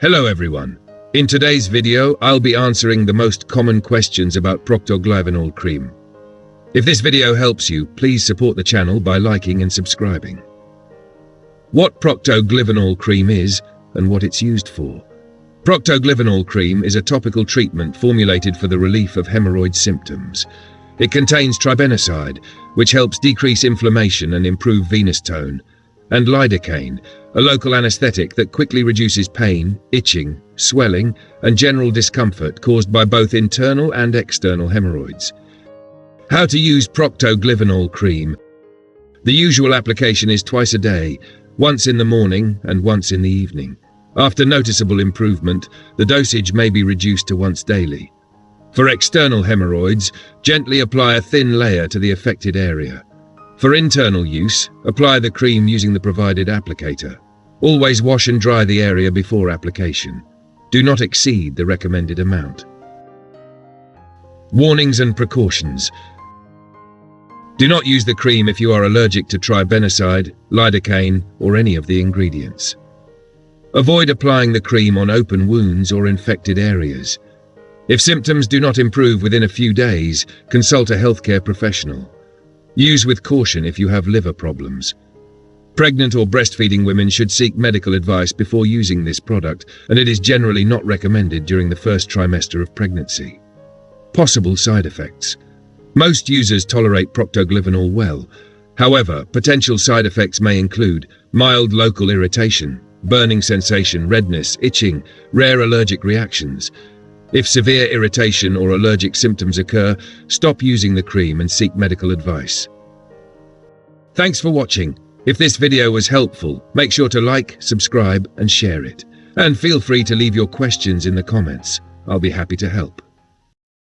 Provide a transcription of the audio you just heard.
Hello everyone. In today's video, I'll be answering the most common questions about Procto-Glyvenol cream. If this video helps you, please support the channel by liking and subscribing. What Procto-Glyvenol cream is and what it's used for. Procto-Glyvenol cream is a topical treatment formulated for the relief of hemorrhoid symptoms. It contains tribenoside, which helps decrease inflammation and improve venous tone, and lidocaine, a local anesthetic that quickly reduces pain, itching, swelling, and general discomfort caused by both internal and external hemorrhoids. How to use Procto-Glyvenol cream. The usual application is twice a day, once in the morning and once in the evening. After noticeable improvement, the dosage may be reduced to once daily. For external hemorrhoids, gently apply a thin layer to the affected area. For internal use, apply the cream using the provided applicator. Always wash and dry the area before application. Do not exceed the recommended amount. Warnings and precautions. Do not use the cream if you are allergic to tribenoside, lidocaine, or any of the ingredients. Avoid applying the cream on open wounds or infected areas. If symptoms do not improve within a few days, consult a healthcare professional. Use with caution if you have liver problems. Pregnant or breastfeeding women should seek medical advice before using this product, and it is generally not recommended during the first trimester of pregnancy. Possible side effects. Most users tolerate Procto-Glyvenol well. However, potential side effects may include mild local irritation, burning sensation, redness, itching, rare allergic reactions. If severe irritation or allergic symptoms occur, stop using the cream and seek medical advice. Thanks for watching. If this video was helpful, make sure to like, subscribe, and share it. And feel free to leave your questions in the comments. I'll be happy to help.